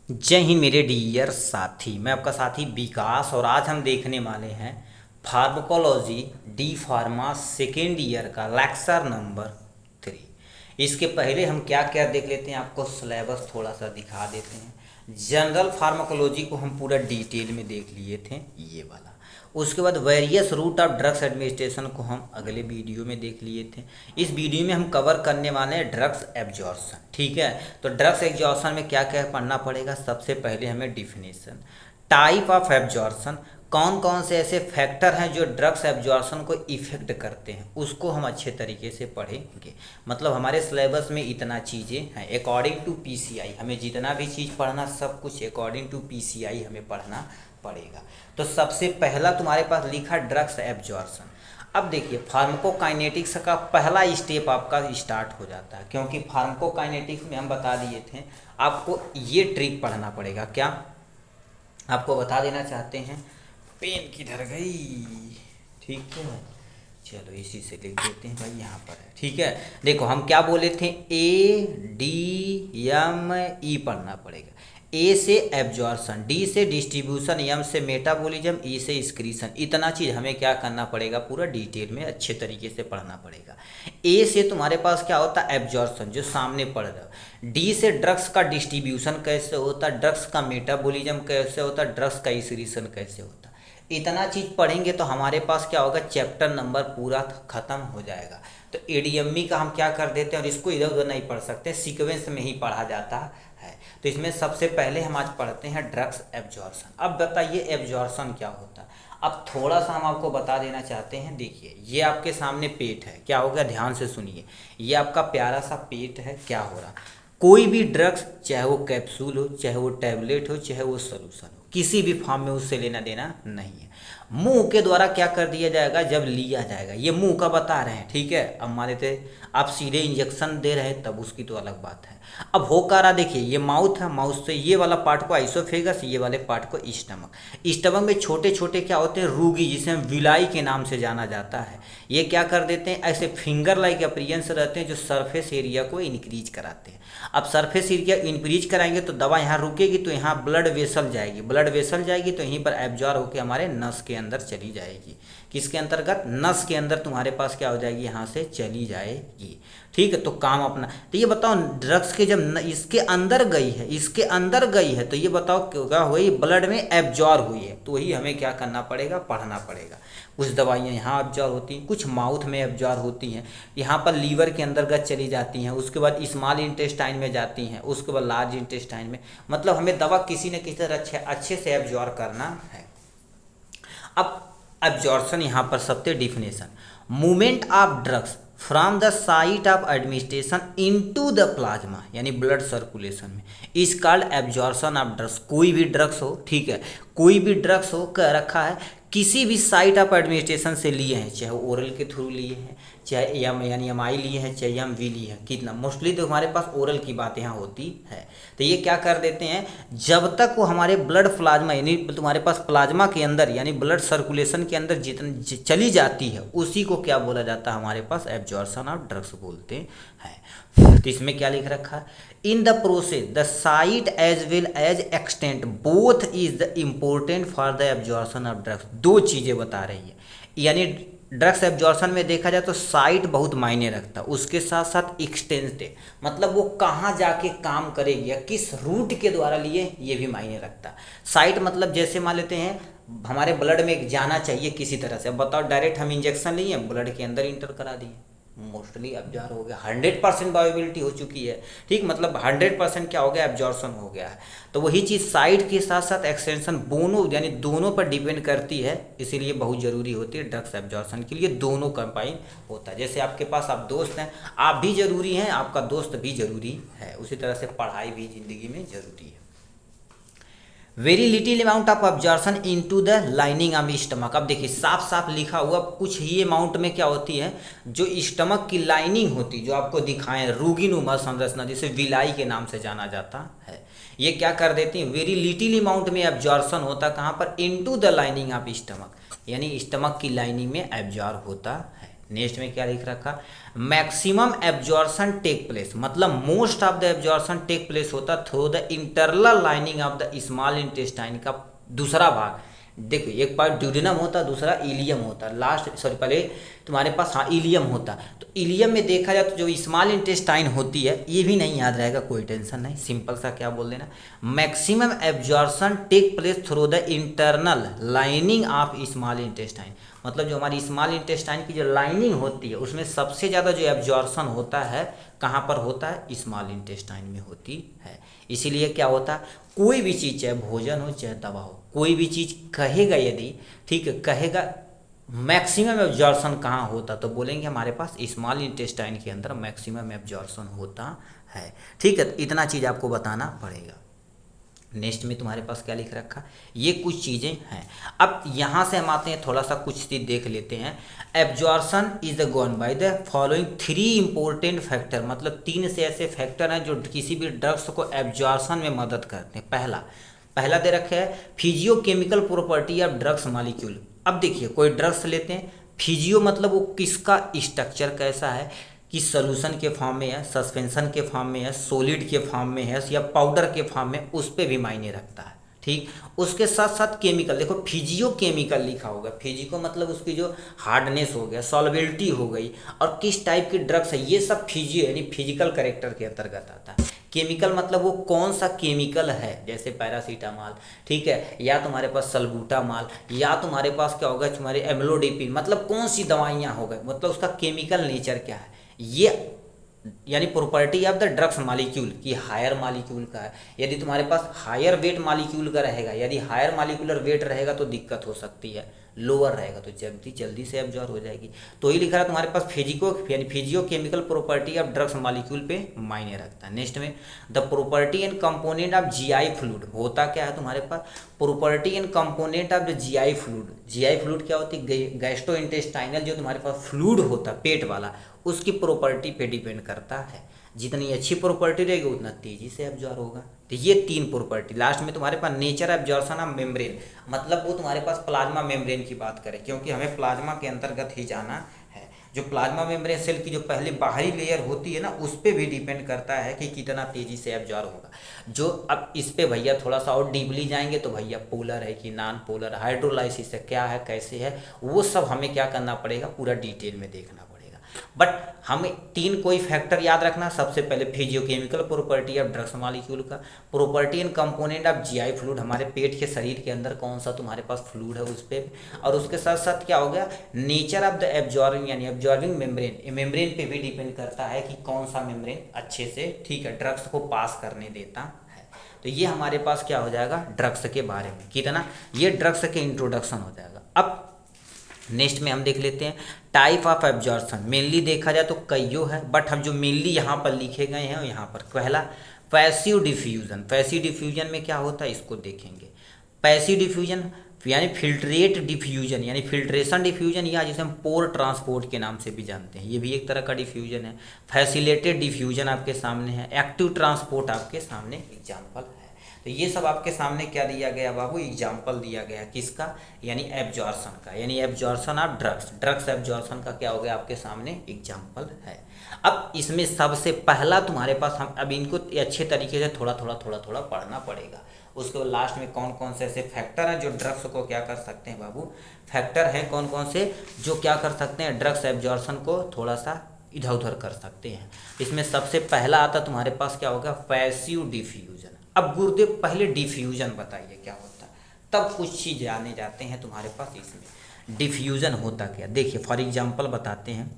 जय हिंद मेरे डियर साथी। मैं आपका साथी विकास और आज हम देखने वाले हैं pharmacology D pharma second year का लेक्चर नंबर 3। इसके पहले हम क्या क्या देख लेते हैं, आपको सिलेबस थोड़ा सा दिखा देते हैं। जनरल फार्माकोलॉजी को हम पूरा डिटेल में देख लिए थे, ये वाला। उसके बाद various route of drugs administration को हम अगले वीडियो में देख लिए थे। इस वीडियो में हम कवर करने वाले हैं ड्रग्स एब्जॉर्प्शन। ठीक है, तो ड्रग्स एब्जॉर्प्शन में क्या क्या पढ़ना पड़ेगा। सबसे पहले हमें डिफिनेशन, टाइप ऑफ एब्जॉर्प्शन, कौन कौन से ऐसे फैक्टर हैं जो ड्रग्स एब्जॉर्प्शन को इफेक्ट करते हैं, उसको हम अच्छे तरीके से पढ़ेंगे। मतलब हमारे सिलेबस में इतना चीज़ें हैं अकॉर्डिंग टू पीसीआई। हमें जितना भी चीज़ पढ़ना सब कुछ अकॉर्डिंग टू पीसीआई हमें पढ़ना पड़ेगा। तो सबसे पहला तुम्हारे पास लिखा ड्रग्स एब्जॉर्प्शन। अब देखिए फार्माकोकाइनेटिक्स का पहला स्टेप आपका स्टार्ट हो जाता है, क्योंकि फार्माकोकाइनेटिक्स में हम बता दिए थे आपको ये ट्रिक पढ़ना पड़ेगा। क्या आपको बता देना चाहते हैं, पेन किधर गई। ठीक है, चलो इसी से लिख देते हैं भाई, यहाँ पर है। ठीक है, देखो हम क्या बोले थे, ADME पढ़ना पड़ेगा। ए से एब्जॉर्प्शन, डी से डिस्ट्रीब्यूशन, एम से मेटाबॉलिज्म, ई से एक्सक्रीशन। इतना चीज़ हमें क्या करना पड़ेगा, पूरा डिटेल में अच्छे तरीके से पढ़ना पड़ेगा। ए से तुम्हारे पास क्या होता है, एब्जॉर्प्शन, जो सामने पढ़ रहा है। डी से ड्रग्स का डिस्ट्रीब्यूशन कैसे होता है, ड्रग्स का मेटाबॉलिज्म कैसे होता है, ड्रग्स का एक्सक्रीशन कैसे होता है। इतना चीज़ पढ़ेंगे तो हमारे पास क्या होगा, चैप्टर नंबर पूरा ख़त्म हो जाएगा। तो एडीएमई का हम क्या कर देते हैं, और इसको इधर उधर नहीं पढ़ सकते, सीक्वेंस में ही पढ़ा जाता है। तो इसमें सबसे पहले हम आज पढ़ते हैं ड्रग्स एब्जॉर्प्शन। अब बताइए एब्जॉर्प्शन क्या होता है। अब थोड़ा सा हम आपको बता देना चाहते हैं। देखिए ये आपके सामने पेट है, क्या हो गया, ध्यान से सुनिए। ये आपका प्यारा सा पेट है। क्या हो रहा, कोई भी ड्रग्स, चाहे वो कैप्सूल हो, चाहे वो टैबलेट हो, चाहे वो सोल्यूशन हो, किसी भी फॉर्म में उससे लेना देना नहीं है। मुंह के द्वारा क्या कर दिया जाएगा, जब लिया जाएगा। ये मुंह का बता रहे हैं, ठीक है। अब मान लेते आप सीधे इंजेक्शन दे रहे हैं तब उसकी तो अलग बात है। अब हो का रहा, देखिए ये माउथ है, माउथ से ये वाला पार्ट को आइसोफेगस, ये वाले पार्ट को स्टमक। स्टमक में छोटे छोटे क्या होते हैं, रूगी, जिसे हम विलाई के नाम से जाना जाता है। ये क्या कर देते हैं, ऐसे फिंगर लाइक अपीयरेंस रहते हैं जो सरफेस एरिया को इंक्रीज कराते हैं। अब सरफेस एरिया इंक्रीज कराएंगे तो दवा यहाँ रुकेगी, तो यहाँ ब्लड वेसल जाएगी, ब्लड वेसल जाएगी तो यहीं पर एब्जॉर्ब होकर हमारे नस के अंदर चली जाएगी। किसके अंतर्गत, नस के अंदर तुम्हारे पास क्या हो जाएगी, यहाँ से चली जाएगी। ठीक है, तो काम अपना। तो ये बताओ ड्रग्स के जब इसके अंदर गई है, इसके अंदर गई है, तो ये बताओ क्या हुई, ब्लड में एब्जॉर्ब हुई है। तो वही हमें क्या करना पड़ेगा, पढ़ना पड़ेगा। कुछ दवाइयाँ यहाँ एब्जॉर्ब होती हैं, कुछ माउथ में एब्जॉर्ब होती हैं, यहाँ पर लीवर के अंतर्गत चली जाती हैं, उसके बाद स्मॉल इंटेस्टाइन में जाती हैं, उसके बाद लार्ज इंटेस्टाइन में। मतलब हमें दवा किसी न किसी तरह अच्छे से एब्जॉर्ब करना है। अब एब्जॉर्प्शन यहाँ पर सबसे definition, movement of drugs from the site of administration into the plasma, यानी ब्लड सर्कुलेशन में, is called absorption of drugs. कोई भी ड्रग्स हो, ठीक है, कोई भी ड्रग्स हो, कह रखा है किसी भी साइट ऑफ एडमिनिस्ट्रेशन से लिए हैं, चाहे ओरल के थ्रू लिए हैं, चाहे एम यानी एमआई लिए हैं, चाहे एमवी लिए हैं। कितना मोस्टली तो हमारे पास ओरल की बात यहाँ होती है। तो ये क्या कर देते हैं, जब तक वो हमारे ब्लड प्लाज्मा यानी तुम्हारे पास प्लाज्मा के अंदर यानी ब्लड सर्कुलेशन के अंदर जितनी चली जाती है, उसी को क्या बोला जाता है, हमारे पास एब्जॉर्प्शन ऑफ ड्रग्स बोलते हैं। तो इसमें क्या लिख रखा है, in the process the site as well as extent both is the important for the absorption of drugs. दो चीज़ें बता रही है, यानी ड्रग्स एब्जॉर्प्शन में देखा जाए तो साइट बहुत मायने रखता है, उसके साथ साथ एक्सटेंट है, मतलब वो कहाँ जाके काम करेगी या किस रूट के द्वारा लिए, ये भी मायने रखता है। साइट मतलब जैसे मान लेते हैं हमारे ब्लड में जाना चाहिए किसी तरह से। अब बताओ डायरेक्ट हम इंजेक्शन लिए, ब्लड के अंदर इंटर करा दिए, मोस्टली एब्जॉर्ब हो गया, 100% बायोबिलिटी हो चुकी है। ठीक, मतलब 100% क्या हो गया, एब्जॉर्प्शन हो गया है। तो वही चीज़ साइट के साथ साथ एक्सटेंशन दोनों यानी दोनों पर डिपेंड करती है, इसीलिए बहुत ज़रूरी होती है ड्रग्स एब्जॉर्प्शन के लिए दोनों कंबाइन होता है। जैसे आपके पास आप दोस्त हैं, आप भी ज़रूरी हैं, आपका दोस्त भी ज़रूरी है, उसी तरह से पढ़ाई भी ज़िंदगी में ज़रूरी है। Very little amount of absorption into the lining of stomach. अब देखिए साफ साफ लिखा हुआ, कुछ ही अमाउंट में क्या होती है, जो स्टमक की लाइनिंग होती, जो आपको दिखाएं रूगीनुमा संरचना, जिसे विलाई के नाम से जाना जाता है, ये क्या कर देती है, वेरी लिटिल अमाउंट में एब्जॉर्प्शन होता कहाँ पर, into the lining of stomach, यानी स्टमक की लाइनिंग में एब्जॉर्ब होता है। नेक्स्ट में क्या लिख रखा, मैक्सिमम एब्जॉर्शन टेक प्लेस, मतलब most of the absorption take place होता through the internal lining of the small intestine का दूसरा भाग। देखो एक पार्ट ड्यूडेनम होता, दूसरा इलियम होता, लास्ट सॉरी पहले तुम्हारे पास हाँ इलियम होता। तो इलियम में देखा जाए तो जो स्मॉल इंटेस्टाइन होती है, ये भी नहीं याद रहेगा, कोई टेंशन नहीं, सिंपल सा क्या बोल देना, maximum absorption take place through the internal lining of small intestine, मतलब जो हमारी स्मॉल इंटेस्टाइन की जो लाइनिंग होती है उसमें सबसे ज़्यादा जो एब्जॉर्शन होता है कहाँ पर होता है, स्मॉल इंटेस्टाइन में होती है। इसीलिए क्या होता है, कोई भी चीज़ चाहे भोजन हो चाहे दवा हो, कोई भी चीज़ कहेगा यदि, ठीक है, कहेगा मैक्सिमम एब्जॉर्शन कहाँ होता, तो बोलेंगे हमारे पास स्मॉल इंटेस्टाइन के अंदर मैक्सिमम एब्जॉर्शन होता है। ठीक है, इतना चीज़ आपको बताना पड़ेगा। नेक्स्ट में तुम्हारे पास क्या लिख रखा, ये कुछ चीज़ें हैं। अब यहाँ से हम आते हैं, थोड़ा सा कुछ चीज़ देख लेते हैं। Absorption is the gone by the following 3 important factor, मतलब 3 से ऐसे फैक्टर हैं जो किसी भी ड्रग्स को एब्जॉर्शन में मदद करते हैं। पहला दे रखा है physicochemical property of drugs molecule. अब देखिए कोई ड्रग्स लेते हैं, फिजियो मतलब वो किसका स्ट्रक्चर कैसा है, कि सॉल्यूशन के फॉर्म में है, सस्पेंशन के फॉर्म में है, सॉलिड के फॉर्म में है या पाउडर के फॉर्म में, उस पर भी मायने रखता है। ठीक, उसके साथ साथ केमिकल, देखो फिजियो केमिकल लिखा होगा, फिजिको मतलब उसकी जो हार्डनेस हो गया, सॉल्युबिलिटी हो गई, और किस टाइप की ड्रग्स है, ये सब फिजियो यानी फिजिकल कैरेक्टर के अंतर्गत आता है। केमिकल मतलब वो कौन सा केमिकल है, जैसे पैरासीटामॉल, ठीक है, या तुम्हारे पास सल्बूटामॉल, या तुम्हारे पास क्या होगा तुम्हारे एम्लोडिपिन, मतलब कौन सी दवाइयाँ हो गई, मतलब उसका केमिकल नेचर क्या है, ये यानी property of the drugs molecule की हायर मॉलिक्यूल का है। यदि तुम्हारे पास हायर वेट मॉलिक्यूल का रहेगा, यदि हायर मॉलिक्यूलर वेट रहेगा तो दिक्कत हो सकती है, लोअर रहेगा तो जल्दी से एब्जॉर्ब हो जाएगी। तो ये लिखा है तुम्हारे पास physicochemical property of drugs molecule पे मायने रखता है। नेक्स्ट में the property and component of GI fluid, होता क्या है तुम्हारे पास, property and component of the GI fluid. GI fluid क्या होती है, गैस्ट्रोइंटेस्टाइनल जो तुम्हारे पास फ्लूइड होता है पेट वाला, उसकी प्रॉपर्टी पे डिपेंड करता है। जितनी अच्छी प्रॉपर्टी रहेगी उतना तेजी से एब्जॉर्ब होगा। तो ये 3 प्रॉपर्टी। लास्ट में तुम्हारे पास नेचर एब्जॉर्शन ऑफ मेम्ब्रेन, मतलब वो तुम्हारे पास प्लाज्मा मेम्ब्रेन की बात करें, क्योंकि हमें प्लाज्मा के अंतर्गत ही जाना है। जो प्लाज्मा मेम्ब्रेन सेल की जो पहले बाहरी लेयर होती है ना, उस पर भी डिपेंड करता है कि कितना तेजी से एब्जॉर्ब होगा। जो अब इस पे भैया थोड़ा सा और डीपली जाएंगे तो भैया पोलर है कि नॉन पोलर, हाइड्रोलाइसिस है क्या है कैसे है, वो सब हमें क्या करना पड़ेगा, पूरा डिटेल में देखना पड़ेगा। बट हमें 3 कोई फैक्टर याद रखना, सबसे पहले physicochemical property of drugs molecule का, property and component of GI fluid, हमारे पेट के शरीर के अंदर कौन सा तुम्हारे पास फ्लूइड है उस पर, और उसके साथ साथ क्या हो गया, नेचर ऑफ द एब्जॉर्बिंग यानी एब्जॉर्बिंग मेम्ब्रेन, मेम्ब्रेन पे भी डिपेंड करता है कि कौन सा मेम्ब्रेन अच्छे से ठीक है ड्रग्स को पास करने देता है। तो ये हमारे पास क्या हो जाएगा ड्रग्स के बारे में, कितना ये ड्रग्स के इंट्रोडक्शन हो जाएगा। अब नेक्स्ट में हम देख लेते हैं टाइप ऑफ एब्जॉर्प्शन। मेनली देखा जाए तो कईयों है, बट हम जो मेनली यहाँ पर लिखे गए हैं यहाँ पर पहला पैसिव डिफ्यूजन। पैसिव डिफ्यूजन में क्या होता है इसको देखेंगे। पैसिव डिफ्यूजन यानी फिल्ट्रेट डिफ्यूजन यानी फिल्ट्रेशन डिफ्यूजन, या जिसे हम पोर ट्रांसपोर्ट के नाम से भी जानते हैं, ये भी एक तरह का डिफ्यूजन है। फैसिलेटेड डिफ्यूजन आपके सामने है, एक्टिव ट्रांसपोर्ट आपके सामने एग्जाम्पल है। तो ये सब आपके सामने क्या दिया गया बाबू, एग्जाम्पल दिया गया किसका, यानी एब्जॉर्शन का, यानी एब्जॉर्शन ऑफ ड्रग्स एब्जॉर्शन का क्या हो गया आपके सामने एग्जाम्पल है। अब इसमें सबसे पहला तुम्हारे पास हम अब इनको अच्छे तरीके से थोड़ा थोड़ा पढ़ना पड़ेगा। उसके बाद लास्ट में कौन कौन से ऐसे फैक्टर हैं जो ड्रग्स को क्या कर सकते हैं बाबू, फैक्टर हैं कौन कौन से जो क्या कर सकते हैं ड्रग्स एब्जॉर्शन को थोड़ा सा इधर उधर कर सकते हैं। इसमें सबसे पहला आता तुम्हारे पास क्या होगा पैसिव डिफ्यूजन। अब गुरुदेव पहले डिफ्यूजन बताइए क्या होता है, तब कुछ चीज़ जाने जाते हैं तुम्हारे पास इसमें डिफ्यूजन होता क्या। देखिए फॉर एग्जांपल बताते हैं,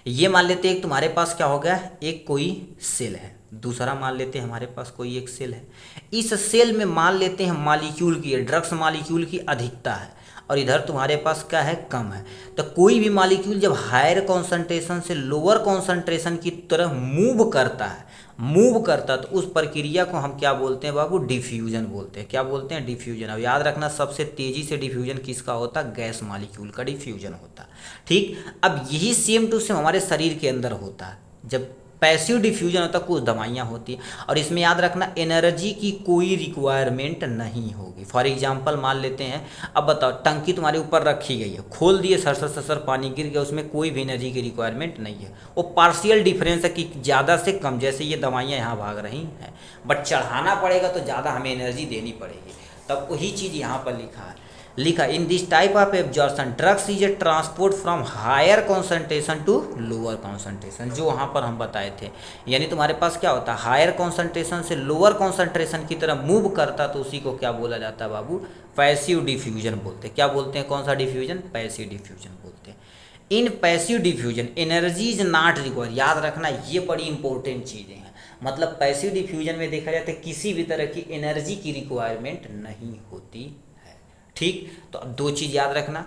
ये मान लेते हैं तुम्हारे पास क्या हो गया, एक कोई सेल है, दूसरा मान लेते हैं हमारे पास कोई एक सेल है। इस सेल में मान लेते हैं मॉलिक्यूल की ड्रग्स मॉलिक्यूल की अधिकता है और इधर तुम्हारे पास क्या है कम है। तो कोई भी मॉलिक्यूल जब हायर कॉन्सेंट्रेशन से लोअर कॉन्सेंट्रेशन की तरफ मूव करता है तो उस प्रक्रिया को हम क्या बोलते हैं बाबू, डिफ्यूजन बोलते हैं। क्या बोलते हैं, डिफ्यूजन। अब याद रखना सबसे तेजी से डिफ्यूजन किसका होता है, गैस मॉलिक्यूल का डिफ्यूजन होता है। ठीक, अब यही सेम टू सेम हमारे शरीर के अंदर होता है। जब पैसिव डिफ्यूजन होता है, कुछ दवाइयाँ होती हैं, और इसमें याद रखना एनर्जी की कोई रिक्वायरमेंट नहीं होगी। फॉर एग्जांपल मान लेते हैं, अब बताओ टंकी तुम्हारे ऊपर रखी गई है, खोल दिए, सर सर सर पानी गिर गया, उसमें कोई भी एनर्जी की रिक्वायरमेंट नहीं है, वो पार्शियल डिफरेंस है कि ज़्यादा से कम, जैसे ये दवाइयाँ यहाँ भाग रही हैं, बट चढ़ाना पड़ेगा तो ज़्यादा हमें एनर्जी देनी पड़ेगी। तब वही चीज़ यहाँ पर लिखा in this type of absorption drugs is a transport from higher concentration to lower concentration, जो वहाँ पर हम बताए थे। यानी तुम्हारे पास क्या होता है, हायर कॉन्सेंट्रेशन से लोअर कॉन्सेंट्रेशन की तरफ मूव करता, तो उसी को क्या बोला जाता है बाबू, पैसिव डिफ्यूजन बोलते हैं। क्या बोलते हैं, कौन सा डिफ्यूजन, पैसिव डिफ्यूजन बोलते हैं। In passive diffusion energy is not required, याद रखना ये बड़ी इंपॉर्टेंट चीज़ें हैं। मतलब पैसिव डिफ्यूजन में देखा जाता है किसी भी तरह की एनर्जी की रिक्वायरमेंट नहीं होती, ठीक। तो अब दो चीज़ याद रखना,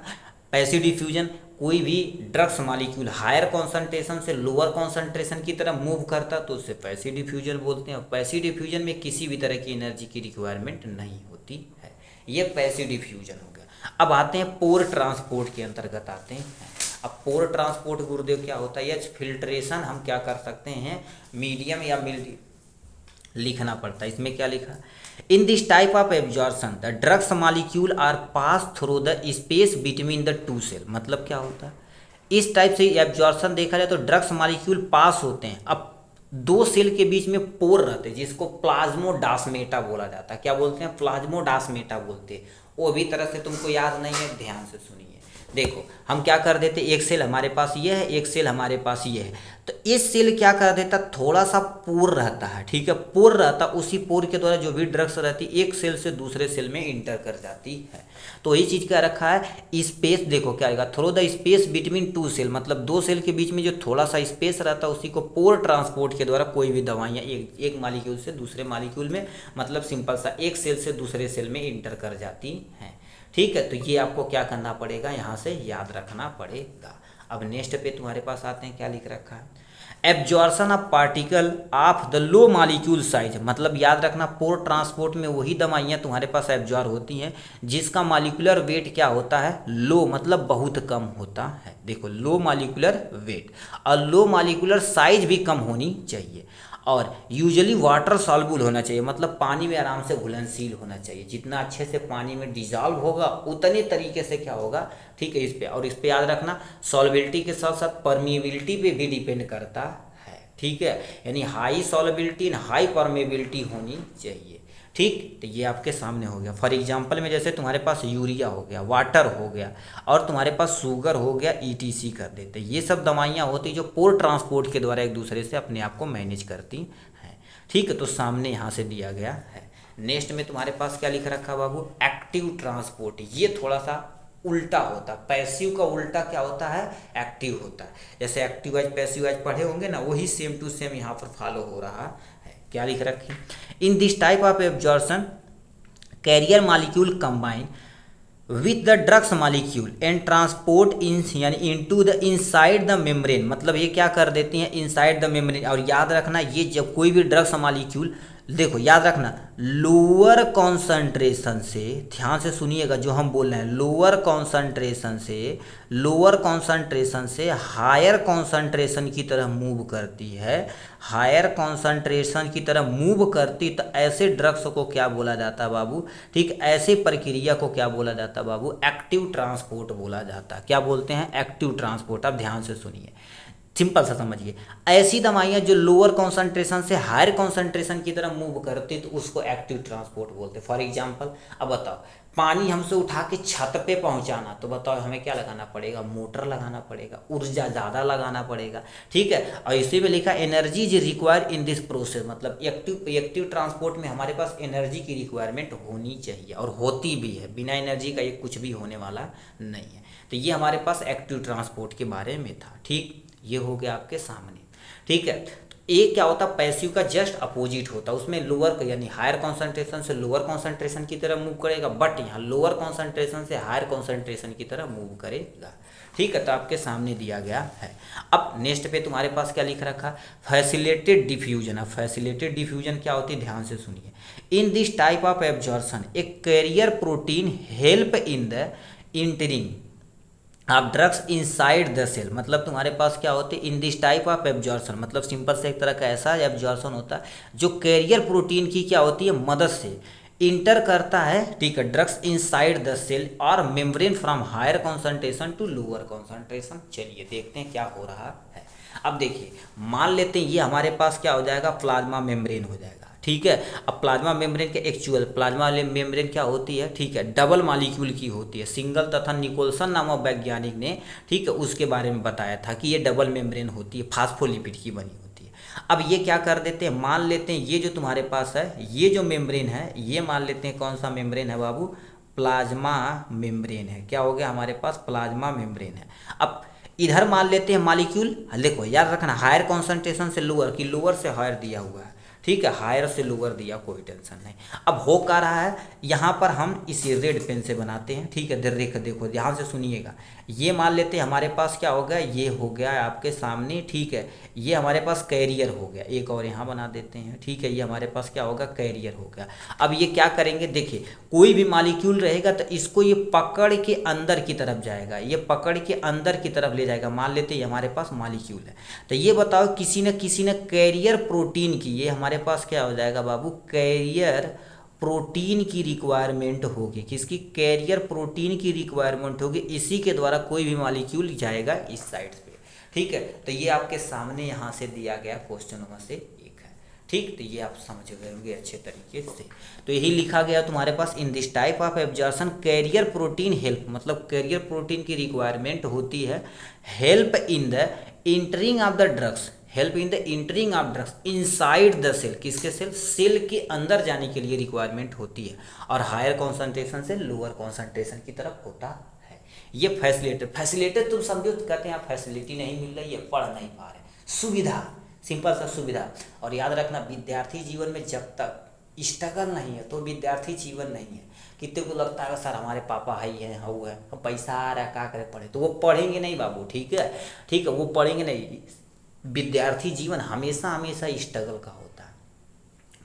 पैसिव डिफ्यूजन कोई भी ड्रग्स मॉलिक्यूल हायर कॉन्सेंट्रेशन से लोअर कॉन्सेंट्रेशन की तरफ मूव करता तो उससे पैसिव डिफ्यूजन बोलते हैं। पैसिव डिफ्यूजन में किसी भी तरह की एनर्जी की रिक्वायरमेंट नहीं होती है, ये पैसिव डिफ्यूजन हो गया। अब आते हैं पोर ट्रांसपोर्ट के अंतर्गत आते हैं। अब पोर ट्रांसपोर्ट गुरुदेव क्या होता है, फिल्ट्रेशन हम क्या कर सकते हैं, मीडियम या लिखना पड़ता है। इसमें क्या लिखा, in this type of absorption the drugs molecule are pass through the space between the two cell. मतलब क्या होता है, इस टाइप से एब्जॉर्प्शन देखा जाए तो ड्रग्स मॉलिक्यूल पास होते हैं, अब दो सेल के बीच में पोर रहते हैं, जिसको प्लाज्मोडास्मेटा बोला जाता है। क्या बोलते हैं, प्लाज्मोडास्मेटा बोलते हैं। वो भी तरह से तुमको याद नहीं है, ध्यान से सुनिए। देखो हम क्या कर देते, एक सेल हमारे पास ये है, एक सेल हमारे पास ये है, तो इस सेल क्या कर देता, थोड़ा सा पोर रहता है, ठीक है, पोर रहता, उसी पोर के द्वारा जो भी ड्रग्स रहती एक सेल से दूसरे सेल में इंटर कर जाती है। तो यही चीज़ क्या रखा है, स्पेस। देखो क्या आएगा, through the space between two cell, मतलब दो सेल के बीच में जो थोड़ा सा स्पेस रहता है उसी को पोर ट्रांसपोर्ट के द्वारा कोई भी दवाइयाँ एक मालिक्यूल से दूसरे मालिक्यूल में, मतलब सिंपल सा एक सेल से दूसरे सेल में इंटर कर जाती हैं, ठीक है। तो ये आपको क्या करना पड़ेगा, यहाँ से याद रखना पड़ेगा। अब नेक्स्ट पे तुम्हारे पास आते हैं, क्या लिख रखा है, absorption of particle of the low molecule size. मतलब याद रखना पोर ट्रांसपोर्ट में वही दवाइयाँ तुम्हारे पास एब्जॉर्ब होती हैं जिसका मॉलिक्यूलर वेट क्या होता है, लो, मतलब बहुत कम होता है। देखो लो मॉलिक्यूलर वेट और लो मॉलिक्यूलर साइज भी कम होनी चाहिए, और यूजुअली वाटर सॉल्युबल होना चाहिए, मतलब पानी में आराम से घुलनशील होना चाहिए। जितना अच्छे से पानी में डिजॉल्व होगा उतने तरीके से क्या होगा, ठीक है। इस पे और इस पे याद रखना सॉल्युबिलिटी के साथ साथ परमिएबिलिटी पे भी डिपेंड करता है, ठीक है। यानी high solubility and high permeability होनी चाहिए, ठीक। तो ये आपके सामने हो गया। फॉर एग्जांपल में जैसे तुम्हारे पास यूरिया हो गया, वाटर हो गया, और तुम्हारे पास शुगर हो गया, ईटीसी कर देते। ये सब दवाइयाँ होती जो पोर ट्रांसपोर्ट के द्वारा एक दूसरे से अपने आप को मैनेज करती हैं, ठीक है। तो सामने यहाँ से दिया गया है। नेक्स्ट में तुम्हारे पास क्या लिख रखा बाबू, एक्टिव ट्रांसपोर्ट। ये थोड़ा सा उल्टा होता है, पैसिव का उल्टा क्या होता है, एक्टिव होता है। जैसे एक्टिव वाइज पैसिव वाइज पढ़े होंगे ना, वही सेम टू सेम यहाँ पर फॉलो हो रहा है। क्या लिख रखे, in this type of absorption carrier molecule combine with the drugs molecule and transport in यानी into the inside the membrane. मतलब ये क्या कर देती हैं, इनसाइड द मेम्ब्रेन। और याद रखना ये जब कोई भी ड्रग्स मॉलिक्यूल, देखो याद रखना लोअर कॉन्सेंट्रेशन से, ध्यान से सुनिएगा जो हम बोल रहे हैं, लोअर कॉन्सेंट्रेशन से हायर कॉन्सेंट्रेशन की तरह मूव करती है, हायर कॉन्सेंट्रेशन की तरह मूव करती, तो ऐसे ड्रग्स को क्या बोला जाता है बाबू, ठीक, ऐसे प्रक्रिया को क्या बोला जाता है बाबू, एक्टिव ट्रांसपोर्ट बोला जाता है। क्या बोलते हैं, एक्टिव ट्रांसपोर्ट। अब ध्यान से सुनिए, सिंपल सा समझिए, ऐसी दवाइयाँ जो लोअर कॉन्सेंट्रेशन से हायर कॉन्सेंट्रेशन की तरफ मूव करती तो उसको एक्टिव ट्रांसपोर्ट बोलते हैं। फॉर एग्जांपल अब बताओ पानी हमसे उठा के छत पे पहुंचाना, तो बताओ हमें क्या लगाना पड़ेगा, मोटर लगाना पड़ेगा, ऊर्जा ज़्यादा लगाना पड़ेगा, ठीक है। और इसी में लिखा energy is require in this process, मतलब एक्टिव ट्रांसपोर्ट में हमारे पास एनर्जी की रिक्वायरमेंट होनी चाहिए और होती भी है, बिना एनर्जी का ये कुछ भी होने वाला नहीं है। तो ये हमारे पास एक्टिव ट्रांसपोर्ट के बारे में था, ठीक। ये हो गया आपके सामने, ठीक है। तो ये क्या होता है, पैसिव का जस्ट अपोजिट होता है, उसमें लोअर यानी हायर कॉन्सेंट्रेशन से लोअर कॉन्सेंट्रेशन की तरफ मूव करेगा, बट यहाँ लोअर कॉन्सेंट्रेशन से हायर कॉन्सेंट्रेशन की तरफ मूव करेगा, ठीक है। तो आपके सामने दिया गया है। अब नेक्स्ट पे तुम्हारे पास क्या लिख रखा, फैसिलिटेड डिफ्यूजन। अब फैसिलिटेड डिफ्यूजन क्या होती है, ध्यान से सुनिए, in this type of absorption a carrier protein help in the entering आप ड्रग्स इनसाइड द सेल, मतलब तुम्हारे पास क्या होते हैं in this type of absorption, मतलब सिंपल से एक तरह का ऐसा एब्जॉर्शन होता है जो कैरियर प्रोटीन की क्या होती है मदद से इंटर करता है, ठीक है, ड्रग्स इनसाइड द सेल और membrane from higher concentration to lower concentration. चलिए देखते हैं क्या हो रहा है। अब देखिए मान लेते हैं ये हमारे पास क्या हो जाएगा प्लाज्मा मेम्ब्रेन हो जाएगा, ठीक है। अब प्लाज्मा मेम्ब्रेन के एक्चुअल प्लाज्मा मेम्ब्रेन क्या होती है, ठीक है, डबल मॉलिक्यूल की होती है। सिंगल तथा निकोल्सन नामक वैज्ञानिक ने, ठीक है, उसके बारे में बताया था कि ये डबल मेम्ब्रेन होती है, फास्फोलिपिड की बनी होती है। अब ये क्या कर देते हैं, मान लेते हैं ये जो तुम्हारे पास है ये जो मेम्ब्रेन है ये मान लेते हैं कौन सा मेम्ब्रेन है बाबू, प्लाज्मा मेम्ब्रेन है। क्या हो गया हमारे पास प्लाज्मा मेम्ब्रेन है। अब इधर मान लेते हैं मॉलिक्यूल, देखो याद रखना हायर कॉन्सेंट्रेशन से लोअर की लोअर से हायर दिया हुआ है, ठीक है, हायर से लोअर दिया कोई टेंशन नहीं। अब हो क्या रहा है यहाँ पर हम इसे रेड पेन से बनाते हैं, ठीक है, देखो ध्यान से सुनिएगा। ये मान लेते हैं हमारे पास क्या हो गया, ये हो गया आपके सामने, ठीक है, ये हमारे पास कैरियर हो गया, एक और यहाँ बना देते हैं, ठीक है, ये हमारे पास क्या होगा कैरियर हो गया। अब ये क्या करेंगे, देखिए कोई भी मॉलिक्यूल रहेगा तो इसको ये पकड़ के अंदर की तरफ जाएगा, ये पकड़ के अंदर की तरफ ले जाएगा। मान लेते हैं ये हमारे पास मॉलिक्यूल है, तो ये बताओ किसी न कैरियर प्रोटीन की, ये हमारे पास क्या हो जाएगा बाबू कैरियर प्रोटीन की रिक्वायरमेंट होगी, किसकी कैरियर प्रोटीन की रिक्वायरमेंट होगी, इसी के द्वारा कोई भी मॉलिक्यूल जाएगा इस साइड पे, ठीक है। तो ये आपके सामने यहाँ से दिया गया क्वेश्चन नंबर से एक है, ठीक, तो ये आप समझ गए होंगे अच्छे तरीके से। तो यही लिखा गया तुम्हारे पास in this type of absorption carrier protein help, मतलब कैरियर प्रोटीन की रिक्वायरमेंट होती है, help in the entering of the drugs, help in the entering of drugs inside the cell, किसके सेल, सेल के अंदर जाने के लिए रिक्वायरमेंट होती है, और हायर कॉन्सेंट्रेशन से लोअर कॉन्सेंट्रेशन की तरफ होता है। ये फैसिलिटेड तुम समझो, कहते हैं आप फैसिलिटी नहीं मिल रही है, पढ़ नहीं पा रहे, सुविधा, सिंपल सा सुविधा। और याद रखना विद्यार्थी जीवन में जब तक स्ट्रगल नहीं है तो विद्यार्थी जीवन नहीं है। कितने को लगता है सर हमारे पापा हाई है हाउ है, पैसा आ रहा है क्या करे पढ़े, तो वो पढ़ेंगे नहीं बाबू, ठीक है, ठीक है, वो पढ़ेंगे नहीं। विद्यार्थी जीवन हमेशा हमेशा स्ट्रगल का होता है।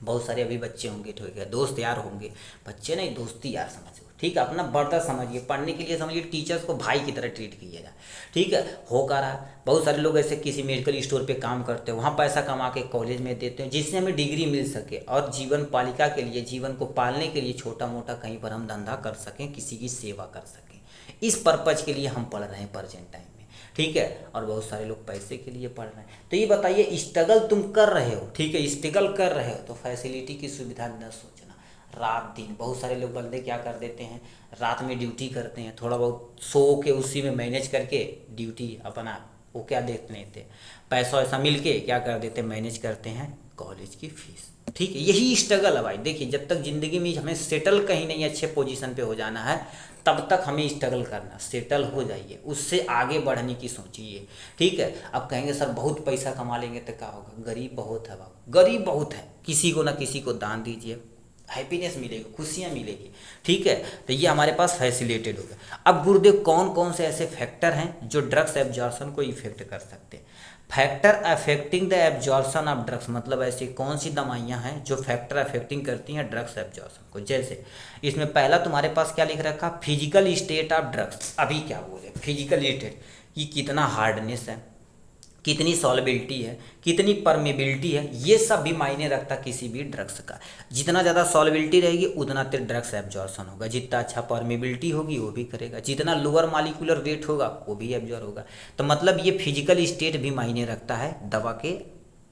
बहुत सारे अभी बच्चे होंगे, ठीक है, दोस्त यार होंगे, बच्चे नहीं दोस्ती यार समझो, ठीक है, अपना बर्डर समझिए, पढ़ने के लिए समझिए, टीचर्स को भाई की तरह ट्रीट कीजिएगा, ठीक है। हो का रहा बहुत सारे लोग ऐसे किसी मेडिकल स्टोर पे काम करते हैं, वहाँ पैसा कमा के कॉलेज में देते हैं जिससे हमें डिग्री मिल सके और जीवन पालिका के लिए, जीवन को पालने के लिए छोटा मोटा कहीं पर हम धंधा कर सकें, किसी की सेवा कर सकें, इस पर्पज के लिए हम पढ़ रहे हैं प्रेजेंट टाइम में, ठीक है। और बहुत सारे लोग पैसे के लिए पढ़ रहे हैं। तो ये बताइए स्ट्रगल तुम कर रहे हो, ठीक है, स्ट्रगल कर रहे हो तो फैसिलिटी की सुविधा न सोचना। रात दिन बहुत सारे लोग बंदे क्या कर देते हैं, रात में ड्यूटी करते हैं, थोड़ा बहुत सो के उसी में मैनेज करके ड्यूटी अपना वो क्या देख लेते हैं, पैसा वैसा मिल के क्या कर देते हैं, मैनेज करते हैं कॉलेज की फीस, ठीक है। यही स्ट्रगल है भाई। देखिए जब तक ज़िंदगी में हमें सेटल कहीं नहीं अच्छे पोजीशन पे हो जाना है तब तक हमें स्ट्रगल करना, सेटल हो जाइए, उससे आगे बढ़ने की सोचिए, ठीक है। अब कहेंगे सर बहुत पैसा कमा लेंगे तो क्या होगा, गरीब बहुत है बाबू, गरीब बहुत है, किसी को ना किसी को दान दीजिए, हैप्पीनेस मिलेगी, खुशियाँ मिलेगी, ठीक है। तो ये हमारे पास फैसिलिटेड हो गया। अब गुरुदेव कौन कौन से ऐसे फैक्टर हैं जो ड्रग्स एब्जॉर्प्शन को इफेक्ट कर सकते हैं। Factor affecting the absorption of drugs, मतलब ऐसी कौन सी दवाइयाँ हैं जो फैक्टर अफेक्टिंग करती हैं ड्रग्स एब्जॉर्प्शन को। जैसे इसमें पहला तुम्हारे पास क्या लिख रखा, फिजिकल स्टेट ऑफ ड्रग्स। अभी क्या बोले फिजिकल स्टेट, कि कितना हार्डनेस है, कितनी सॉल्बिलिटी है, कितनी परमेबिलिटी है, ये सब भी मायने रखता किसी भी ड्रग्स का। जितना ज़्यादा सॉल्बिलिटी रहेगी उतना तेज ड्रग्स एब्जॉर्प्शन होगा, जितना अच्छा परमेबिलिटी होगी वो भी करेगा, जितना लोअर मॉलिक्यूलर वेट होगा वो भी एब्जॉर्ब होगा। तो मतलब ये फिजिकल स्टेट भी मायने रखता है दवा के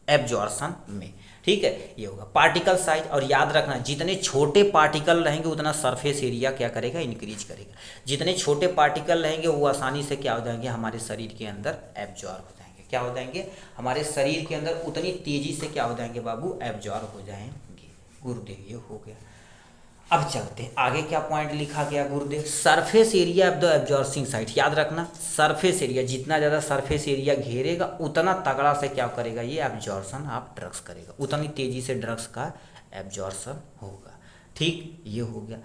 एब्जॉर्प्शन में, ठीक है। ये होगा पार्टिकल साइज, और याद रखना जितने छोटे पार्टिकल रहेंगे उतना सरफेस एरिया क्या करेगा, इंक्रीज करेगा। जितने छोटे पार्टिकल रहेंगे वो आसानी से क्या हो जाएंगे, हमारे शरीर के अंदर एब्जॉर्ब हो जाएंगे, क्या हो जाएंगे, हमारे शरीर के अंदर उतनी तेजी से क्या हो जाएंगे बाबू, एब्जॉर्ब हो जाएंगे। गुरुदेव ये हो गया। अब चलते हैं आगे, क्या पॉइंट लिखा गया गुरुदेव, surface area of the absorbing site. याद रखना सरफेस एरिया, जितना ज़्यादा सरफेस एरिया घेरेगा उतना तगड़ा से क्या करेगा, ये एब्जॉर्प्शन ऑफ ड्रग्स करेगा, उतनी तेजी से ड्रग्स का एब्जॉर्प्शन होगा, ठीक, ये हो गया।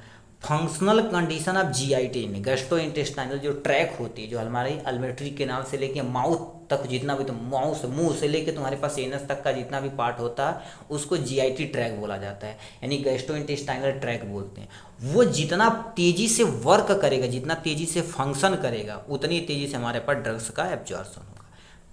फंक्शनल कंडीशन ऑफ जीआईटी में गैस्ट्रो इंटेस्टाइनल जो ट्रैक होती है, जो हमारी अल्वेट्री केनाल से लेके माउथ तक जितना भी, तो माउथ से मुंह से लेके तुम्हारे पास एनस तक का जितना भी पार्ट होता है उसको जीआईटी ट्रैक बोला जाता है, यानी गैस्ट्रो इंटेस्टाइनल ट्रैक बोलते हैं। वो जितना तेजी से वर्क करेगा, जितना तेजी से फंक्शन करेगा, उतनी तेजी से हमारे पास ड्रग्स का एब्जॉर्प्शन होगा।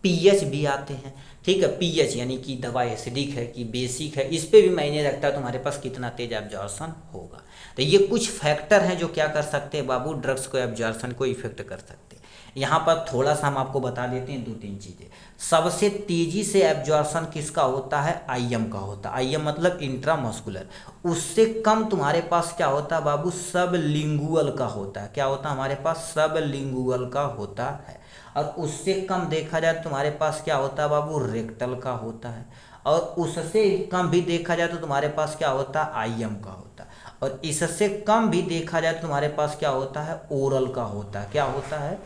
पीएच भी आते हैं, ठीक है, पीएच यानी कि दवा एसिडिक है कि बेसिक है, इस पे भी मायने रखता है तुम्हारे पास कितना तेज एब्जॉर्प्शन होगा। तो ये कुछ फैक्टर हैं जो क्या कर सकते हैं बाबू, ड्रग्स को एब्जॉर्प्शन को इफेक्ट कर सकते हैं। यहाँ पर थोड़ा सा हम आपको बता देते हैं 2-3 चीज़ें। सबसे तेजी से एब्जॉर्प्शन किसका होता है, आईएम का होता है। आईएम मतलब इंट्रामस्कुलर। उससे कम तुम्हारे पास क्या होता है बाबू, सबलिंगुअल का होता है। क्या होता है हमारे पास, सबलिंगुअल का होता है। और उससे कम देखा जाए तो तुम्हारे पास क्या होता है बाबू, रेक्टल का होता है। और उससे कम भी देखा जाए तो तुम्हारे पास क्या होता है, आईएम का होता है। और इससे कम भी देखा जाए तो तुम्हारे पास क्या होता है, ओरल का होता है। क्या होता है,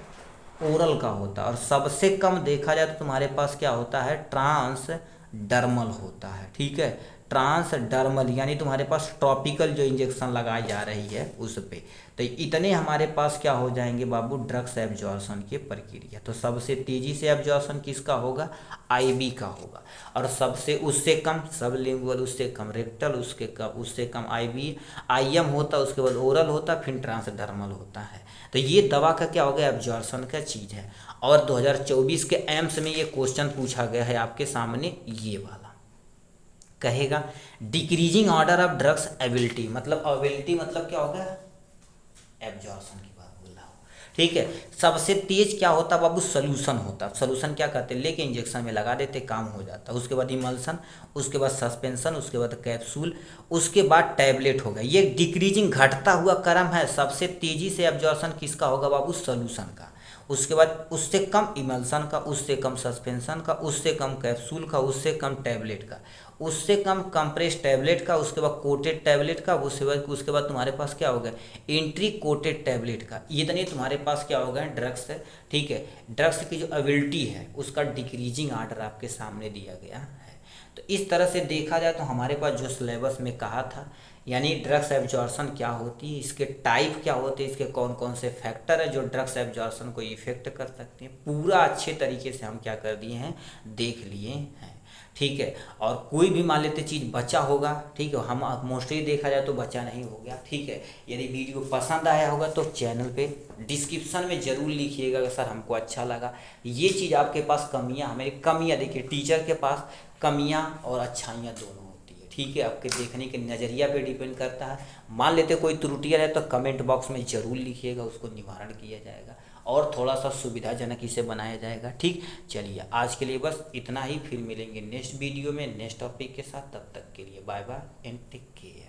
ओरल का होता है। और सबसे कम देखा जाए तो तुम्हारे पास क्या होता है, ट्रांसडर्मल होता है। ठीक है, ट्रांसडर्मल यानी तुम्हारे पास टॉपिकल जो इंजेक्शन लगाई जा रही है उस पे। तो इतने हमारे पास क्या हो जाएंगे बाबू, ड्रग्स एब्जॉर्प्शन की प्रक्रिया। तो सबसे तेजी से एब्जॉर्प्शन किसका होगा, आईबी का होगा। और सबसे उससे कम सबलिंगुअल, उससे कम रेक्टल, उससे कम आईबी, आईएम होता, उसके बाद ओरल होता, फिर ट्रांसडर्मल होता है। तो ये दवा का क्या हो गया, एब्जॉर्प्शन का चीज़ है। और 2024 के एम्स में ये क्वेश्चन पूछा गया है आपके सामने, ये वाला कहेगा decreasing order of drugs ability, मतलब एबिलिटी मतलब क्या होगा, एब्जॉर्प्शन की बात बोल रहा हूँ। ठीक है, सबसे तेज क्या होता बाबू, सोल्यूशन होता। सोल्यूशन क्या करते, लेके इंजेक्शन में लगा देते, काम हो जाता। उसके बाद इमल्सन, उसके बाद सस्पेंशन, उसके बाद कैप्सूल, उसके बाद टैबलेट होगा। ये डिक्रीजिंग घटता हुआ क्रम है। सबसे तेजी से एब्जॉर्प्शन किसका होगा बाबू, सोल्यूशन का। उसके बाद उससे कम इमल्सन का, उससे कम सस्पेंशन का, उससे कम कैप्सूल का, उससे कम टैबलेट का, उससे कम कंप्रेस टैबलेट का, उसके बाद कोटेड टैबलेट का, उसके बाद तुम्हारे पास क्या होगा, एंट्री कोटेड टैबलेट का। इतने तुम्हारे पास क्या होगा, ड्रग्स है। ठीक है, ड्रग्स की जो एबिलिटी है उसका डिक्रीजिंग आर्डर आपके सामने दिया गया है। तो इस तरह से देखा जाए तो हमारे पास जो सिलेबस में कहा था, यानी ड्रग्स एब्जॉर्प्शन क्या होती है, इसके टाइप क्या होते हैं, इसके कौन कौन से फैक्टर है जो ड्रग्स एब्जॉर्प्शन को इफेक्ट कर सकते हैं, पूरा अच्छे तरीके से हम क्या कर दिए हैं, देख लिए हैं। ठीक है, और कोई भी मान लेते चीज़ बचा होगा, ठीक है, हम मोस्टली देखा जाए तो बचा नहीं हो गया। ठीक है, यदि वीडियो पसंद आया होगा तो चैनल पे डिस्क्रिप्शन में ज़रूर लिखिएगा कि सर हमको अच्छा लगा। ये चीज़ आपके पास कमियाँ, हमारी कमियाँ देखिए, टीचर के पास कमियाँ और अच्छाइयाँ दोनों होती है। ठीक है, आपके देखने के नज़रिया पे डिपेंड करता है। मान लेते कोई त्रुटियाँ रहे तो कमेंट बॉक्स में ज़रूर लिखिएगा, उसको निवारण किया जाएगा और थोड़ा सा सुविधाजनक इसे बनाया जाएगा। ठीक, चलिए आज के लिए बस इतना ही, फिर मिलेंगे नेक्स्ट वीडियो में नेक्स्ट टॉपिक के साथ। तब तक के लिए bye bye and take care.